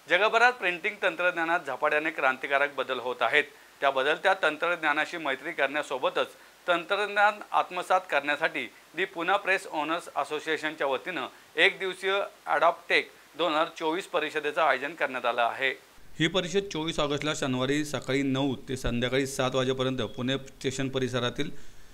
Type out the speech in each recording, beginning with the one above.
जगभरात प्रिंटिंग तंत्रज्ञानात झपाट्याने क्रांतिकारक बदल होत आहेत। त्या बदलत्या तंत्रज्ञानाशी मैत्री करण्यासोबतच तंत्रज्ञान आत्मसात करण्यासाठी दी पुणे प्रेस ओनर्स असोसिएशनच्या वतीनं एक दिवसीय अडॉप्टेक 2024 परिषदेचं आयोजन करण्यात आलं आहे। ही परिषद 24 ऑगस्टला शनिवारी सकाळी 9 ते संध्याकाळी 7 वाजेपर्यंत पुणे स्टेशन परिसरातील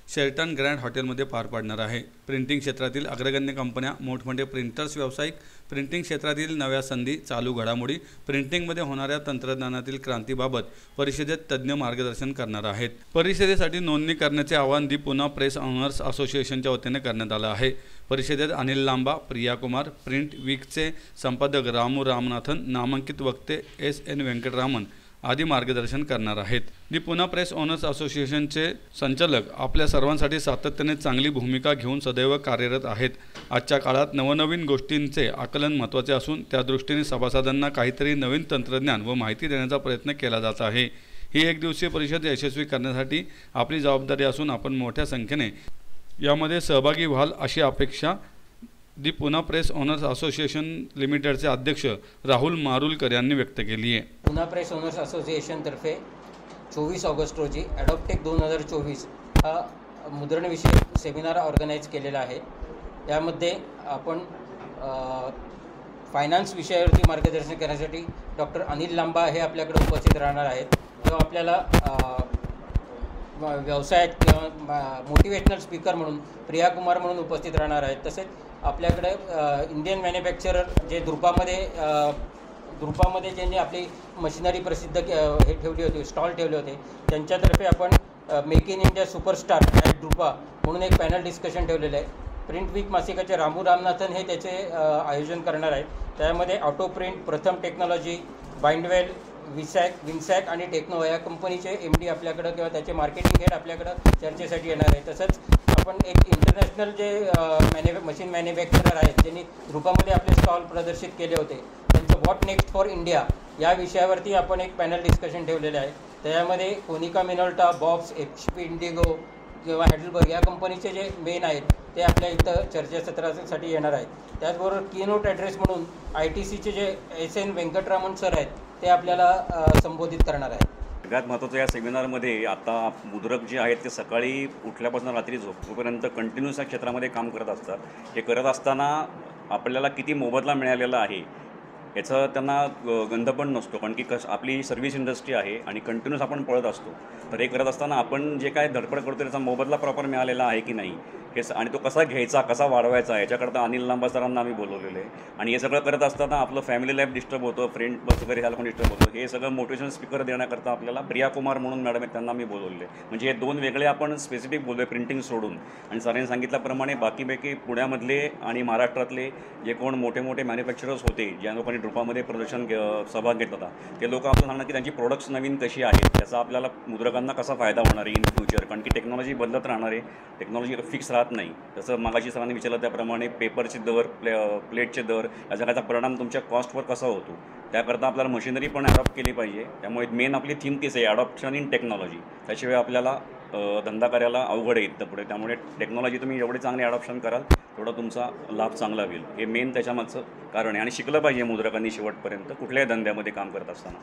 शेल्टन ग्रँड हॉटेलमध्ये पार पडणार आहे। प्रिंटिंग क्षेत्रातील अग्रगण्य कंपन्या, मोठमोठे प्रिंटर्स व्यावसायिक, प्रिंटिंग क्षेत्रातील नव्या संधी, चालू घडामोडी, प्रिंटिंगमध्ये होणाऱ्या तंत्रज्ञानातील क्रांतीबाबत परिषदेत तज्ज्ञ मार्गदर्शन करणार आहेत। परिषदेसाठी नोंदणी करण्याचे आवाहन दी पुणे प्रेस ओनर्स असोसिएशनच्या वतीने करण्यात आलं आहे। परिषदेत अनिल लांबा, प्रिया कुमार, प्रिंट वीकचे संपादक रामू रामनाथन, नामांकित वक्ते SN वेंकटरामन आदी मार्गदर्शन करणार आहेत। दी पुणे प्रेस ओनर्स असोसिएशनचे संचालक आपल्या सर्वांसाठी सातत्याने चांगली भूमिका घेऊन सदैव कार्यरत आहेत। आजच्या काळात नवनवीन गोष्टींचे आकलन महत्त्वाचे असून त्या दृष्टीने सभासदांना काहीतरी नवीन तंत्रज्ञान व माहिती देण्याचा प्रयत्न केला जात आहे। ही एक दिवसीय परिषद यशस्वी करण्यासाठी आपली जबाबदारी असून आपण मोठ्या संख्येने यामध्ये सहभागी व्हाल अशी अपेक्षा दी पुणे प्रेस ओनर्स असोसिएशन लिमिटेडचे अध्यक्ष राहुल मारुलकर यांनी व्यक्त केली आहे। पुणे प्रेस ओनर्स असोसिएशनतर्फे 24 ऑगस्ट रोजी अडॉप्टेक 2024 हा मुद्रणविषयक सेमिनार ऑर्गनाईज केलेला आहे। यामध्ये आपण फायनान्स विषयावरती मार्गदर्शन करण्यासाठी डॉक्टर अनिल लांबा हे आपल्याकडे उपस्थित राहणार आहेत। तो आपल्याला व्यवसायात किंवा मोटिवेशनल स्पीकर म्हणून प्रिया कुमार म्हणून उपस्थित राहणार आहेत। तसेच आपल्याकडे इंडियन मॅन्युफॅक्चरर जे द्रुपामध्ये ज्यांनी आपली मशिनरी प्रसिद्ध हे ठेवली होती, स्टॉल ठेवले होते, त्यांच्यातर्फे आपण make in India superstar at Drupa म्हणून एक पॅनल डिस्कशन ठेवलेलं आहे। प्रिंट वीक मासिकाचे रामू रामनाथन हे त्याचे आयोजन करणार आहेत। त्यामध्ये ऑटो प्रिंट, प्रथम टेक्नॉलॉजी, बाइंडवेल, विनसॅक आणि टेक्नो या कंपनीचे MD आपल्याकडं किंवा त्याचे मार्केटिंग हेड आपल्याकडं चर्चेसाठी येणार आहे। तसंच आपण एक इंटरनॅशनल जे मशीन मॅन्युफॅक्चरर आहेत ज्यांनी रूपामध्ये आपले स्टॉल प्रदर्शित केले होते, त्यांचं व्हॉट नेक्स्ट फॉर इंडिया या विषयावरती आपण एक पॅनल डिस्कशन ठेवलेलं आहे। त्यामध्ये Konica Minolta, bobs, HP Indigo किंवा हॅडलबर्ग या कंपनीचे जे मेन आहेत ते आपल्या इथं चर्चासत्रासाठी येणार आहेत। त्याचबरोबर कीनोट ॲड्रेस म्हणून ITCचे जे SN वेंकटरामन सर आहेत ते आपल्याला संबोधित करणार आहेत। सगळ्यात महत्त्वाचं या सेमिनारमध्ये आता मुद्रक जे आहेत ते सकाळी उठल्यापासून रात्री झोपेपर्यंत कंटिन्यूस या क्षेत्रामध्ये काम करत असतात। हे करत असताना आपल्याला किती मोबदला मिळालेला आहे याचा त्यांना गंध पण नसतो, कारण की आपली सर्व्हिस इंडस्ट्री आहे आणि कंटिन्यूस आपण पळत असतो। तर हे करत असताना आपण जे काय धडपड करतो त्याचा मोबदला प्रॉपर मिळालेला आहे की नाही हे आणि तो कसा घ्यायचा, कसा वाढवायचा याच्याकरता अनिल लांबा सरांना आम्ही बोलवलेलं आहे। आणि हे सगळं करत असताना आपलं फॅमिली लाईफ डिस्टर्ब होतं, फ्रेंड बस वगैरे ह्याला पण डिस्टर्ब होतं। हे सगळं मोटिवेशनल स्पीकर देण्याकरता आपल्याला प्रिया कुमार म्हणून मॅडम आहेत त्यांना आम्ही बोलवले। म्हणजे हे दोन वेगळे आपण स्पेसिफिक बोललो आहे प्रिंटिंग सोडून। आणि सरांनी सांगितल्याप्रमाणे बाकीपैकी पुण्यामधले आणि महाराष्ट्रातले जे कोण मोठे मोठे मॅन्युफॅक्चरर्स होते, ज्या लोकांनी ड्रुपामध्ये प्रदर्शन सहभाग घेतला होता, ते लोक आपल्याला सांगणार की त्यांची प्रोडक्ट्स नवीन कशी आहेत, त्याचा आपल्याला मुद्रकांना कसा फायदा होणार आहे इन फ्युचर, कारण की टेक्नॉलॉजी बदलत राहणार आहे, टेक्नॉलॉजी फिक्स राहत नाही। जसं मागाशी सरांनी विचारलं त्याप्रमाणे पेपरचे दर, प्लेटचे दर याचा कायचा परिणाम तुमच्या कॉस्टवर कसा होतो, त्याकरता आपल्याला मशिनरी पण अडॉप्ट केली पाहिजे। त्यामुळे मेन आपली थीम तीच आहे, अडॉप्शन इन टेक्नॉलॉजी। त्याशिवाय आपल्याला धंदा करायला अवघड आहे इथं पुढे। त्यामुळे टेक्नॉलॉजी तुम्ही एवढे चांगले अडॉप्शन कराल तेवढा तुमचा लाभ चांगला होईल, हे मेन त्याच्यामागचं कारण आहे। आणि शिकलं पाहिजे मुद्रकांनी शेवटपर्यंत कुठल्याही धंद्यामध्ये काम करत असताना।